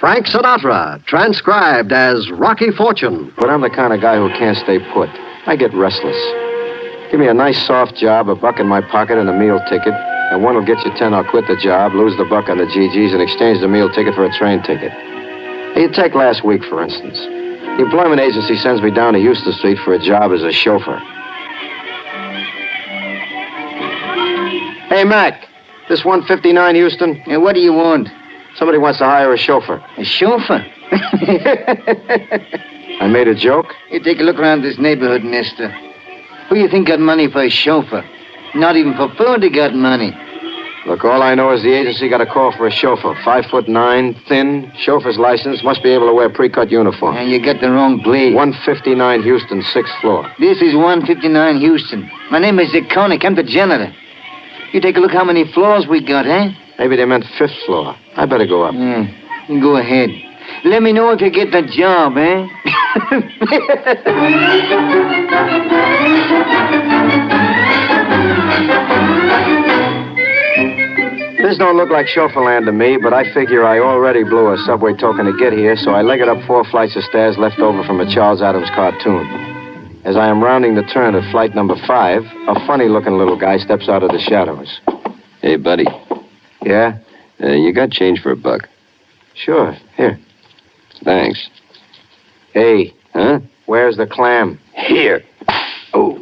Frank Sinatra, transcribed as Rocky Fortune. But I'm the kind of guy who can't stay put. I get restless. Give me a nice soft job, a buck in my pocket, and a meal ticket. And one will get you 10, I'll quit the job, lose the buck on the GGs, and exchange the meal ticket for a train ticket. You take last week, for instance. The employment agency sends me down to Houston Street for a job as a chauffeur. Hey, Mac, this 159 Houston? Yeah, what do you want? Somebody wants to hire a chauffeur. A chauffeur? I made a joke? You take a look around this neighborhood, mister. Who you think got money for a chauffeur? Not even for food they got money. Look, all I know is the agency got a call for a chauffeur. 5'9", thin, chauffeur's license, must be able to wear pre-cut uniform. And you got the wrong place. 159 Houston, 6th floor. This is 159 Houston. My name is Zeconic. I'm the janitor. You take a look how many floors we got, eh? Maybe they meant 5th floor. I better go up. Yeah, go ahead. Let me know if you get the job, eh? This don't look like chauffeur land to me, but I figure I already blew a subway token to get here, so I leg it up 4 flights of stairs left over from a Charles Adams cartoon. As I am rounding the turn at flight number 5, a funny-looking little guy steps out of the shadows. Hey, buddy. Yeah? You got change for a buck. Sure. Here. Thanks. Hey. Huh? Where's the clam? Here. Oh.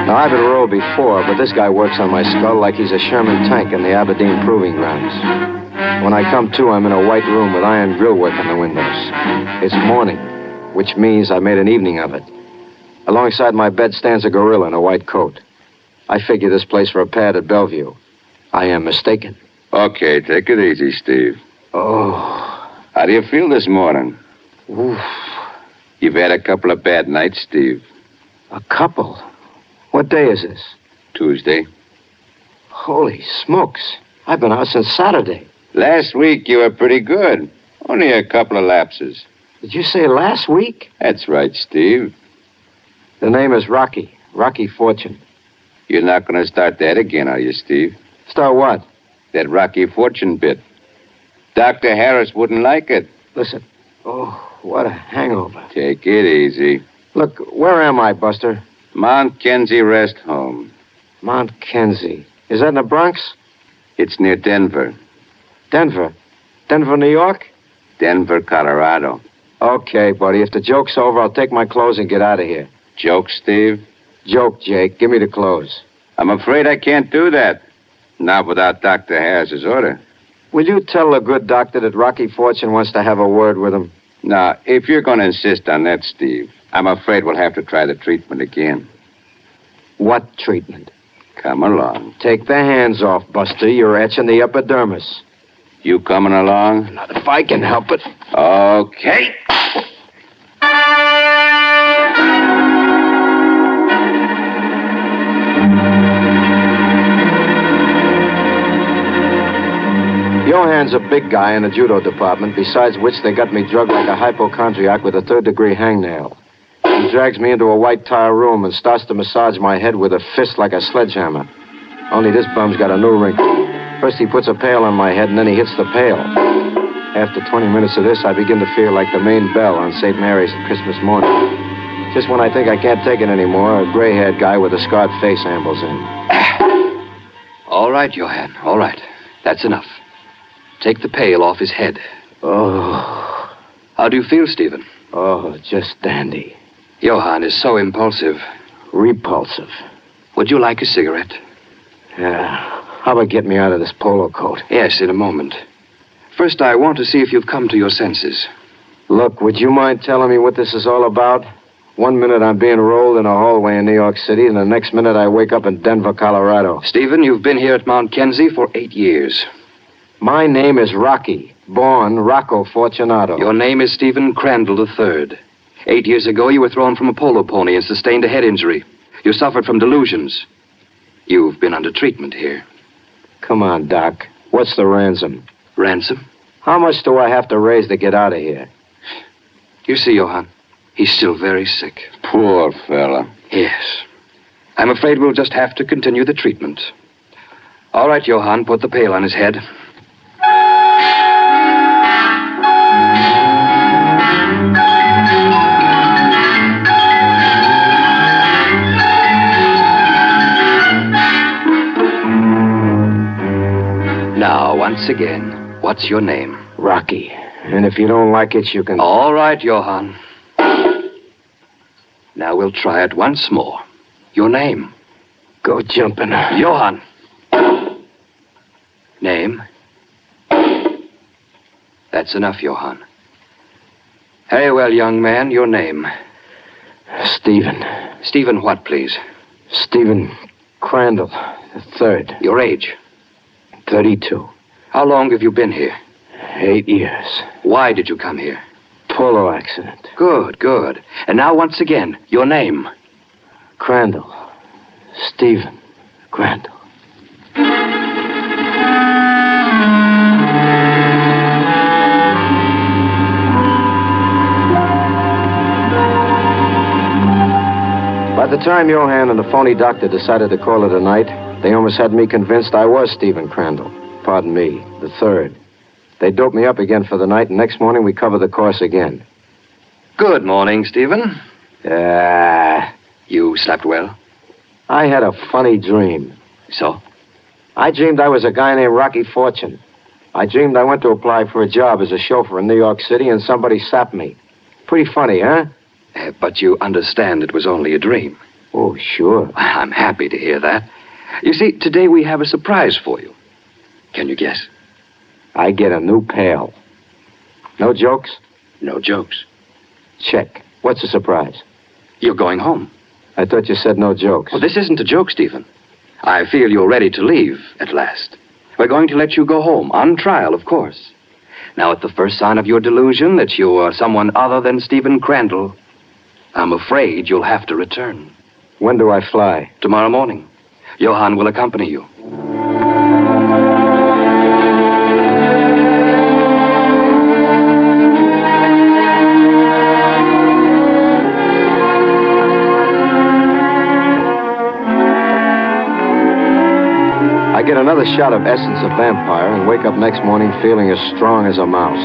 Now, I've been rolled before, but this guy works on my skull like he's a Sherman tank in the Aberdeen Proving Grounds. When I come to, I'm in a white room with iron grillwork on the windows. It's morning, which means I made an evening of it. Alongside my bed stands a gorilla in a white coat. I figure this place for a pad at Bellevue. I am mistaken. Okay, take it easy, Steve. Oh. How do you feel this morning? Oof. You've had a couple of bad nights, Steve. A couple? What day is this? Tuesday. Holy smokes. I've been out since Saturday. Last week you were pretty good. Only a couple of lapses. Did you say last week? That's right, Steve. The name is Rocky. Rocky Fortune. You're not going to start that again, are you, Steve? Start what? That Rocky Fortune bit. Dr. Harris wouldn't like it. Listen. Oh, what a hangover. Take it easy. Look, where am I, Buster? Mount Kenzie Rest Home. Mount Kenzie. Is that in the Bronx? It's near Denver. Denver? Denver, New York? Denver, Colorado. Okay, buddy. If the joke's over, I'll take my clothes and get out of here. Joke, Steve? Joke, Jake. Give me the clothes. I'm afraid I can't do that. Not without Dr. Harris's order. Will you tell the good doctor that Rocky Fortune wants to have a word with him? Now, if you're going to insist on that, Steve, I'm afraid we'll have to try the treatment again. What treatment? Come along. Take the hands off, Buster. You're etching the epidermis. You coming along? Not if I can help it. Okay. Johan's a big guy in the judo department, besides which they got me drugged like a hypochondriac with a 3rd-degree hangnail. He drags me into a white tile room and starts to massage my head with a fist like a sledgehammer. Only this bum's got a new wrinkle. First he puts a pail on my head, and then he hits the pail. After 20 minutes of this, I begin to feel like the main bell on St. Mary's at Christmas morning. Just when I think I can't take it anymore, a gray-haired guy with a scarred face ambles in. All right, Johan, all right. That's enough. Take the pail off his head. Oh. How do you feel, Stephen? Oh, just dandy. Johan is so impulsive. Repulsive. Would you like a cigarette? Yeah. How about get me out of this polo coat? Yes, in a moment. First, I want to see if you've come to your senses. Look, would you mind telling me what this is all about? 1 minute I'm being rolled in a hallway in New York City, and the next minute I wake up in Denver, Colorado. Stephen, you've been here at Mount Kenzie for 8 years. My name is Rocky, born Rocco Fortunato. Your name is Stephen Crandall III. 8 years ago, you were thrown from a polo pony and sustained a head injury. You suffered from delusions. You've been under treatment here. Come on, Doc. What's the ransom? Ransom? How much do I have to raise to get out of here? You see, Johann, he's still very sick. Poor fella. Yes. I'm afraid we'll just have to continue the treatment. All right, Johann, put the pail on his head. Now, once again, what's your name? Rocky. And if you don't like it, you can... All right, Johann. Now we'll try it once more. Your name? Go jumping. Johann. Name? That's enough, Johann. Very well, young man, your name? Stephen. Stephen what, please? Stephen Crandall, III. Your age? 32. How long have you been here? 8 years. Why did you come here? Polo accident. Good, good. And now, once again, your name? Crandall. Stephen Crandall. By the time Johann and the phony doctor decided to call it a night, they almost had me convinced I was Stephen Crandall. Pardon me, the third. They doped me up again for the night, and next morning we covered the course again. Good morning, Stephen. You slept well? I had a funny dream. So? I dreamed I was a guy named Rocky Fortune. I dreamed I went to apply for a job as a chauffeur in New York City, and somebody sapped me. Pretty funny, huh? But you understand it was only a dream. Oh, sure. I'm happy to hear that. You see, today we have a surprise for you. Can you guess? I get a new pail. No jokes? No jokes. Check. What's the surprise? You're going home. I thought you said no jokes. Well, this isn't a joke, Stephen. I feel you're ready to leave at last. We're going to let you go home, on trial, of course. Now, at the first sign of your delusion that you are someone other than Stephen Crandall, I'm afraid you'll have to return. When do I fly? Tomorrow morning. Johann will accompany you. I get another shot of essence of vampire and wake up next morning feeling as strong as a mouse.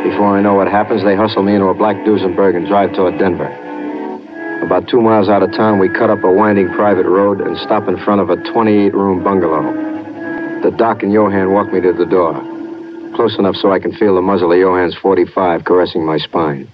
Before I know what happens, they hustle me into a black Duesenberg and drive toward Denver. About 2 miles out of town, we cut up a winding private road and stop in front of a 28-room bungalow. The doc and Johann walk me to the door, close enough so I can feel the muzzle of Johann's .45 caressing my spine.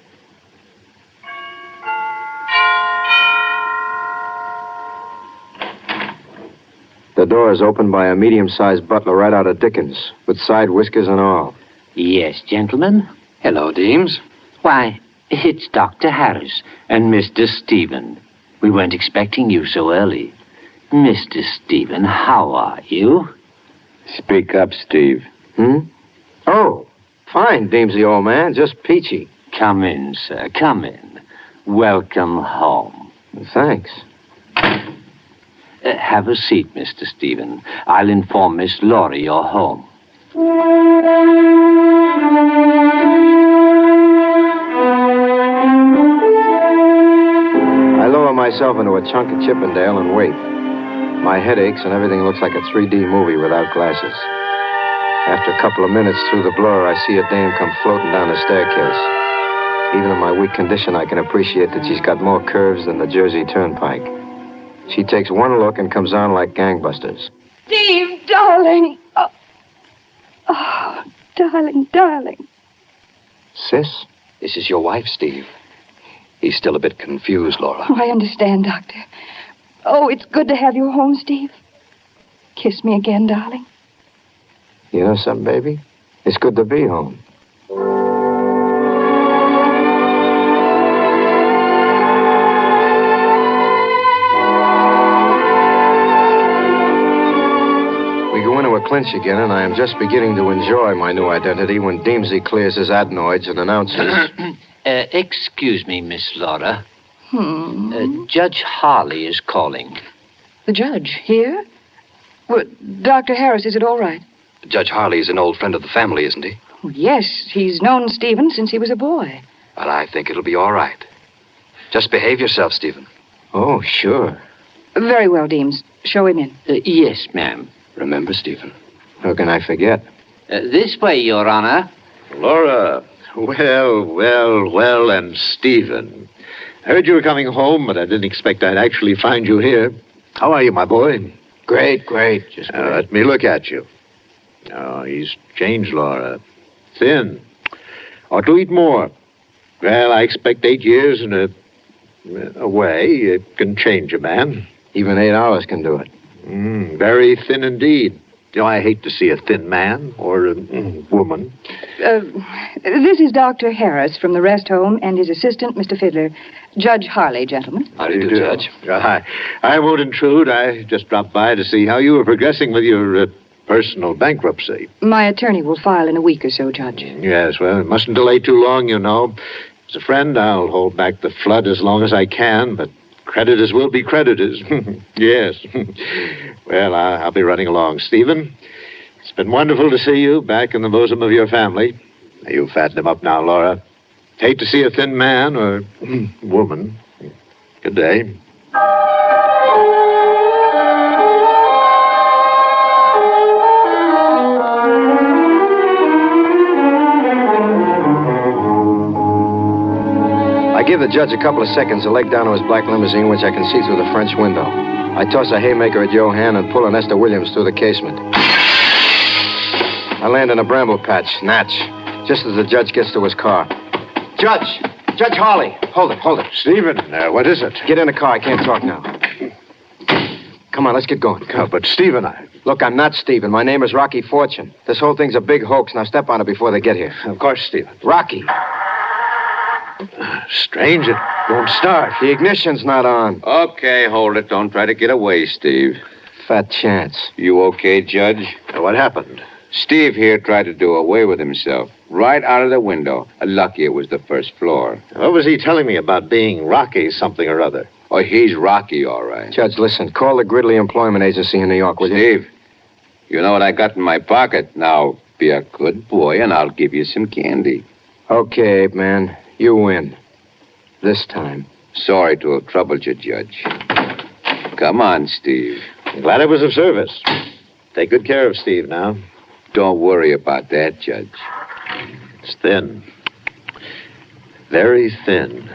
The door is opened by a medium-sized butler right out of Dickens, with side whiskers and all. Yes, gentlemen. Hello, Deems. Why, it's Dr. Harris and Mr. Stephen. We weren't expecting you so early. Mr. Stephen, how are you? Speak up, Steve. Oh, fine, Deemsy, old man. Just peachy. Come in, sir. Come in. Welcome home. Thanks. Have a seat, Mr. Stephen. I'll inform Miss Laurie you're home. I lower myself into a chunk of Chippendale and wait. My head aches and everything looks like a 3D movie without glasses. After a couple of minutes through the blur, I see a dame come floating down the staircase. Even in my weak condition, I can appreciate that she's got more curves than the Jersey Turnpike. She takes one look and comes on like gangbusters. Steve, darling. Oh, darling, darling. Sis? This is your wife, Steve. He's still a bit confused, Laura. Oh, I understand, Doctor. Oh, it's good to have you home, Steve. Kiss me again, darling. You know something, baby? It's good to be home. We go into a clinch again, and I am just beginning to enjoy my new identity when Deemsy clears his adenoids and announces... Excuse me, Miss Laura. Judge Harley is calling. The judge here? Well, Dr. Harris, is it all right? Judge Harley is an old friend of the family, isn't he? Oh, yes, he's known Stephen since he was a boy. But I think it'll be all right. Just behave yourself, Stephen. Oh, sure. Very well, Deems. Show him in. Yes, ma'am. Remember, Stephen. How can I forget? This way, Your Honor. Laura, well, and Stephen. I heard you were coming home, but I didn't expect I'd actually find you here. How are you, my boy? Great. Just great. Let me look at you. Oh, he's changed, Laura. Thin. Ought to eat more. Well, I expect 8 years in a way. It can change a man. Even 8 hours can do it. Very thin indeed. You know, I hate to see a thin man or a woman. This is Dr. Harris from the rest home and his assistant, Mr. Fiddler. Judge Harley, gentlemen. How do you do, Judge? I won't intrude. I just dropped by to see how you were progressing with your personal bankruptcy. My attorney will file in a week or so, Judge. Yes, well, it mustn't delay too long, you know. As a friend, I'll hold back the flood as long as I can, but creditors will be creditors. Yes. Well, I'll be running along. Stephen, it's been wonderful to see you back in the bosom of your family. You fatten him up now, Laura. Hate to see a thin man or woman. Good day. I give the judge a couple of seconds to leg down to his black limousine, which I can see through the French window. I toss a haymaker at Johann and pull an Esther Williams through the casement. I land in a bramble patch, Natch, just as the judge gets to his car. Judge Harley, hold it. Stephen, what is it? Get in the car, I can't talk now. Come on, let's get going. Oh, but Stephen, Look, I'm not Stephen. My name is Rocky Fortune. This whole thing's a big hoax. Now step on it before they get here. Of course, Stephen. Rocky. Strange, it won't start. The ignition's not on. Okay, hold it. Don't try to get away, Steve. Fat chance. You okay, Judge? What happened? Steve here tried to do away with himself. Right out of the window. Lucky it was the first floor. What was he telling me about being Rocky something or other? Oh, he's Rocky, all right. Judge, listen. Call the Gridley Employment Agency in New York, will you? Steve, you know what I got in my pocket. Now, be a good boy, and I'll give you some candy. Okay, Ape Man. You win. This time. Sorry to have troubled you, Judge. Come on, Steve. I'm glad I was of service. Take good care of Steve now. Don't worry about that, Judge. It's thin. Very thin.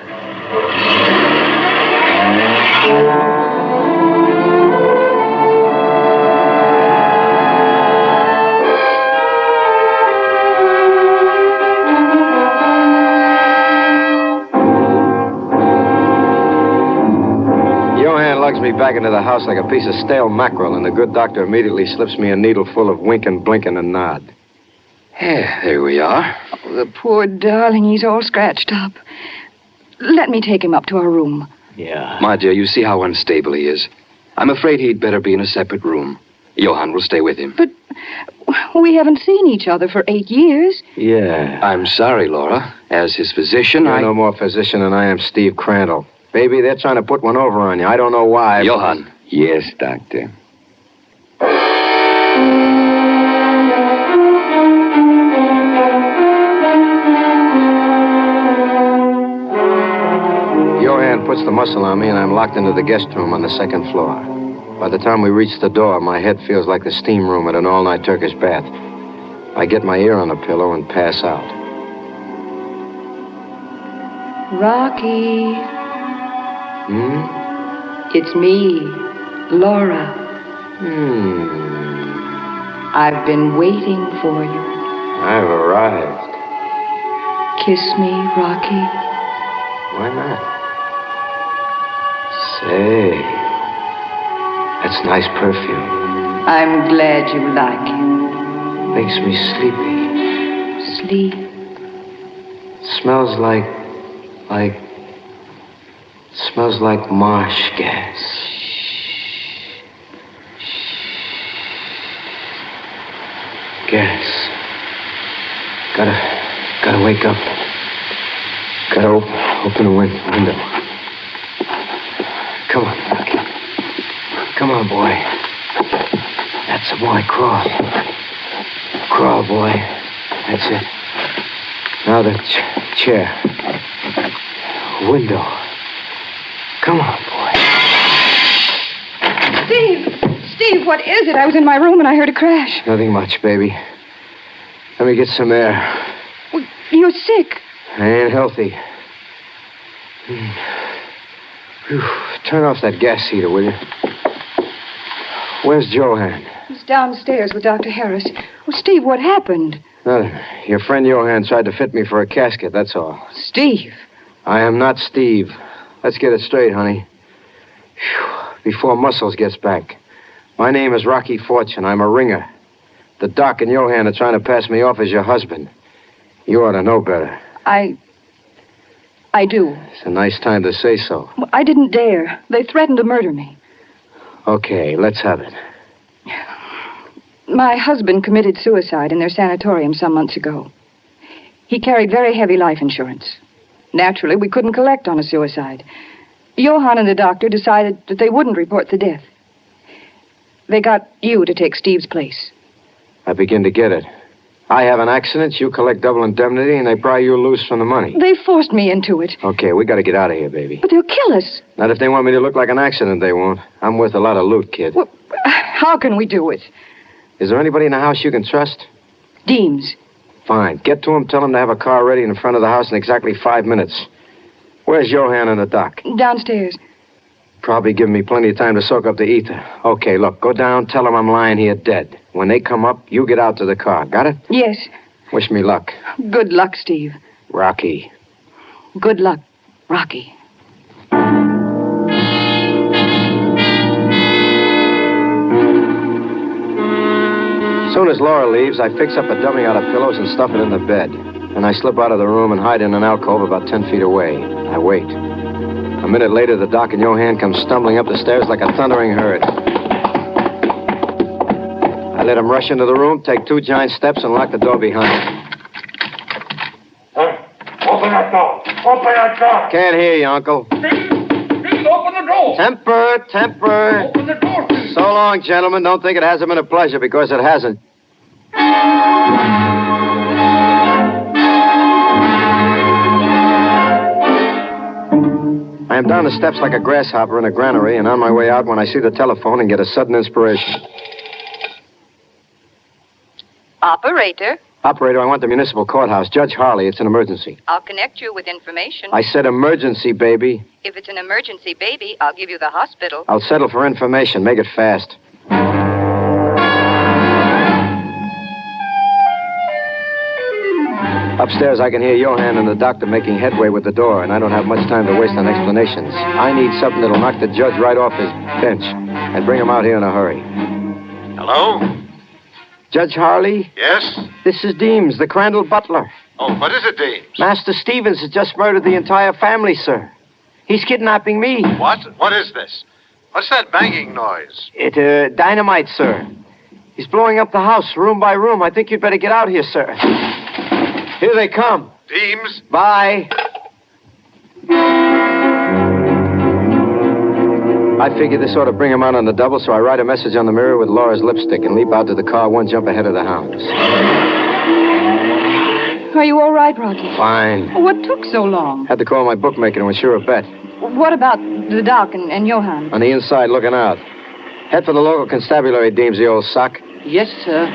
Me back into the house like a piece of stale mackerel, and the good doctor immediately slips me a needle full of wink and blink and a nod. Yeah, there we are. Oh, the poor darling, he's all scratched up. Let me take him up to our room. Yeah. My dear, you see how unstable he is. I'm afraid he'd better be in a separate room. Johann will stay with him. But we haven't seen each other for 8 years. Yeah. I'm sorry, Laura. As his physician, You're no more physician than I am Steve Crandall. Baby, they're trying to put one over on you. I don't know why. Johann. Yes, Doctor. Johann puts the muscle on me, and I'm locked into the guest room on the second floor. By the time we reach the door, my head feels like the steam room at an all-night Turkish bath. I get my ear on the pillow and pass out. Rocky. Hmm? It's me, Laura. I've been waiting for you. I've arrived. Kiss me, Rocky. Why not? Say, that's nice perfume. I'm glad you like it. Makes me sleepy. Sleep. Smells like marsh gas. Gas. Gotta wake up. Gotta open the window. Come on, Rocky. Come on, boy. That's the boy. Crawl. Crawl, boy. That's it. Now the chair. Window. Come on, boy. Steve, what is it? I was in my room and I heard a crash. Nothing much, baby. Let me get some air. Well, you're sick. I ain't healthy. Whew. Turn off that gas heater, will you? Where's Johan? He's downstairs with Dr. Harris. Well, Steve, what happened? Nothing. Your friend Johan tried to fit me for a casket, that's all. Steve. I am not Steve. Let's get it straight, honey. Whew. Before Muscles gets back. My name is Rocky Fortune. I'm a ringer. The doc and Johan are trying to pass me off as your husband. You ought to know better. I do. It's a nice time to say so. Well, I didn't dare. They threatened to murder me. Okay, let's have it. My husband committed suicide in their sanatorium some months ago. He carried very heavy life insurance. Naturally, we couldn't collect on a suicide. Johan and the doctor decided that they wouldn't report the death. They got you to take Steve's place. I begin to get it. I have an accident, you collect double indemnity, and they pry you loose from the money. They forced me into it. Okay, we gotta get out of here, baby. But they'll kill us. Not if they want me to look like an accident, they won't. I'm worth a lot of loot, kid. Well, how can we do it? Is there anybody in the house you can trust? Deems. Fine. Get to him, tell him to have a car ready in front of the house in exactly 5 minutes. Where's Johan and the doc? Downstairs. Probably give me plenty of time to soak up the ether. Okay, look, go down, tell them I'm lying here dead. When they come up, you get out to the car. Got it? Yes. Wish me luck. Good luck, Steve. Rocky. Good luck, Rocky. Soon as Laura leaves, I fix up a dummy out of pillows and stuff it in the bed. And I slip out of the room and hide in an alcove about 10 feet away. I wait. A minute later, the doc and Johan come stumbling up the stairs like a thundering herd. I let them rush into the room, take 2 giant steps, and lock the door behind them. Open that door! Open that door! Can't hear you, Uncle. Please open the door! Temper! Open the door, please. So long, gentlemen. Don't think it hasn't been a pleasure, because it hasn't. I am down the steps like a grasshopper in a granary and on my way out when I see the telephone and get a sudden inspiration. Operator, Operator, I want the municipal courthouse. Judge Harley, it's an emergency. I'll connect you with information. I said emergency, baby. If it's an emergency, baby, I'll give you the hospital. I'll settle for information. Make it fast. Upstairs, I can hear Johan and the doctor making headway with the door, and I don't have much time to waste on explanations. I need something that'll knock the judge right off his bench and bring him out here in a hurry. Hello? Judge Harley? Yes? This is Deems, the Crandall butler. Oh, what is it, Deems? Master Stevens has just murdered the entire family, sir. He's kidnapping me. What? What is this? What's that banging noise? It, dynamite, sir. He's blowing up the house, room by room. I think you'd better get out here, sir. Here they come. Deems? Bye. I figured this ought to bring him out on the double, so I write a message on the mirror with Laura's lipstick and leap out to the car 1 jump ahead of the hounds. Are you all right, Rocky? Fine. What took so long? Had to call my bookmaker to insure a bet. What about the doc and Johan? On the inside, looking out. Head for the local constabulary, Deems, the old sock. Yes, sir.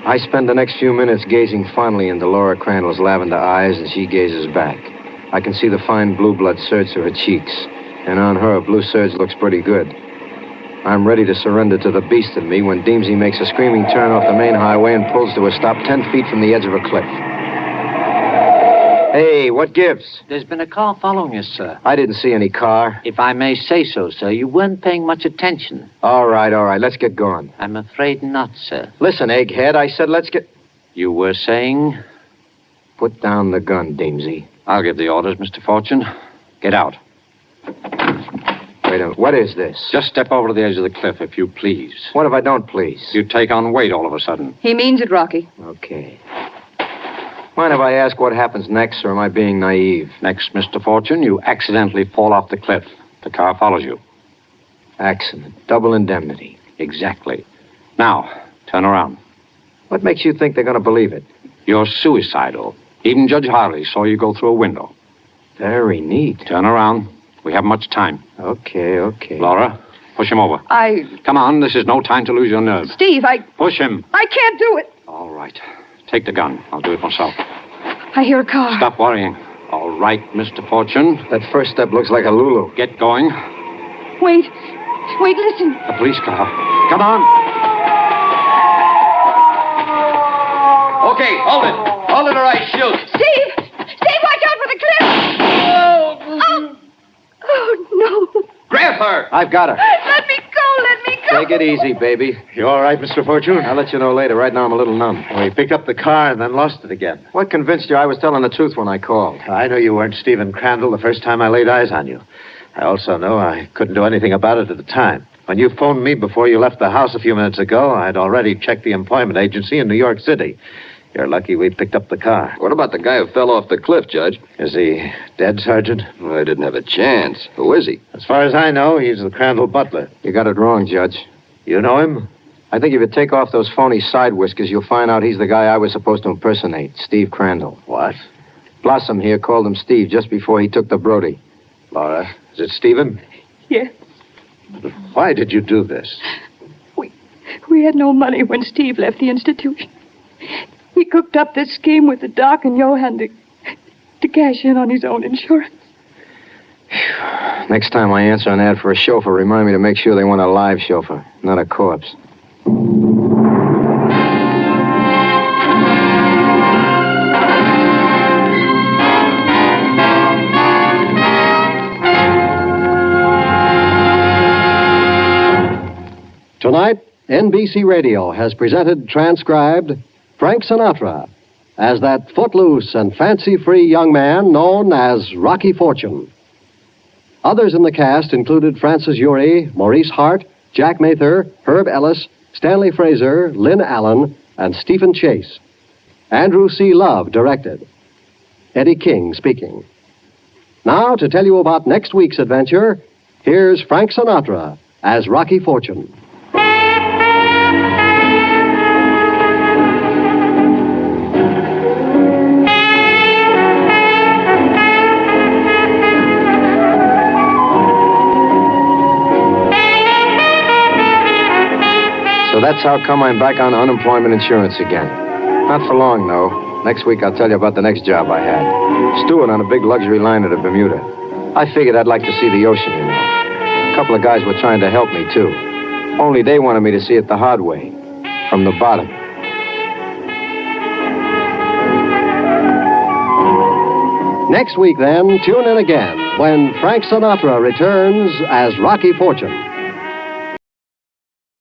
I spend the next few minutes gazing fondly into Laura Crandall's lavender eyes, and she gazes back. I can see the fine blue blood surge to her cheeks, and on her, a blue surge looks pretty good. I'm ready to surrender to the beast in me when Deemsy makes a screaming turn off the main highway and pulls to a stop 10 feet from the edge of a cliff. Hey, what gives? There's been a car following us, sir. I didn't see any car. If I may say so, sir, you weren't paying much attention. All right, let's get going. I'm afraid not, sir. Listen, egghead, I said let's get... You were saying? Put down the gun, Deemsy. I'll give the orders, Mr. Fortune. Get out. Wait a minute, what is this? Just step over to the edge of the cliff, if you please. What if I don't please? You take on weight all of a sudden. He means it, Rocky. Okay. Mind if I ask what happens next, or am I being naive? Next, Mr. Fortune, you accidentally fall off the cliff. The car follows you. Accident. Double indemnity. Exactly. Now, turn around. What makes you think they're going to believe it? You're suicidal. Even Judge Harley saw you go through a window. Very neat. Turn around. We have much time. Okay. Laura, push him over. Come on, this is no time to lose your nerve. Steve, Push him. I can't do it. All right. Take the gun. I'll do it myself. I hear a car. Stop worrying. All right, Mr. Fortune. That first step looks like a Lulu. Get going. Wait, listen. A police car. Come on. Okay, hold it. Hold it or I shoot. Steve, watch out for the cliff. Oh, no. Grab her. I've got her. Let me go. Take it easy, baby. You all right, Mr. Fortune? I'll let you know later. Right now, I'm a little numb. We picked up the car and then lost it again. What convinced you I was telling the truth when I called? I know you weren't Stephen Crandall the first time I laid eyes on you. I also know I couldn't do anything about it at the time. When you phoned me before you left the house a few minutes ago, I'd already checked the employment agency in New York City. You're lucky we picked up the car. What about the guy who fell off the cliff, Judge? Is he dead, Sergeant? Well, I didn't have a chance. Who is he? As far as I know, he's the Crandall butler. You got it wrong, Judge. You know him? I think if you take off those phony side whiskers, you'll find out he's the guy I was supposed to impersonate, Steve Crandall. What? Blossom here called him Steve just before he took the Brody. Laura, is it Stephen? Yes. Why did you do this? We had no money when Steve left the institution. He cooked up this scheme with the doc and Johan to cash in on his own insurance. Next time I answer an ad for a chauffeur, remind me to make sure they want a live chauffeur, not a corpse. Tonight, NBC Radio has presented transcribed Frank Sinatra as that footloose and fancy-free young man known as Rocky Fortune. Others in the cast included Francis Urie, Maurice Hart, Jack Mather, Herb Ellis, Stanley Fraser, Lynn Allen, and Stephen Chase. Andrew C. Love directed. Eddie King speaking. Now, to tell you about next week's adventure, here's Frank Sinatra as Rocky Fortune. So that's how come I'm back on unemployment insurance again. Not for long, though. Next week I'll tell you about the next job I had. Steward on a big luxury liner to Bermuda. I figured I'd like to see the ocean, you know. A couple of guys were trying to help me, too. Only they wanted me to see it the hard way, from the bottom. Next week, then, tune in again when Frank Sinatra returns as Rocky Fortune.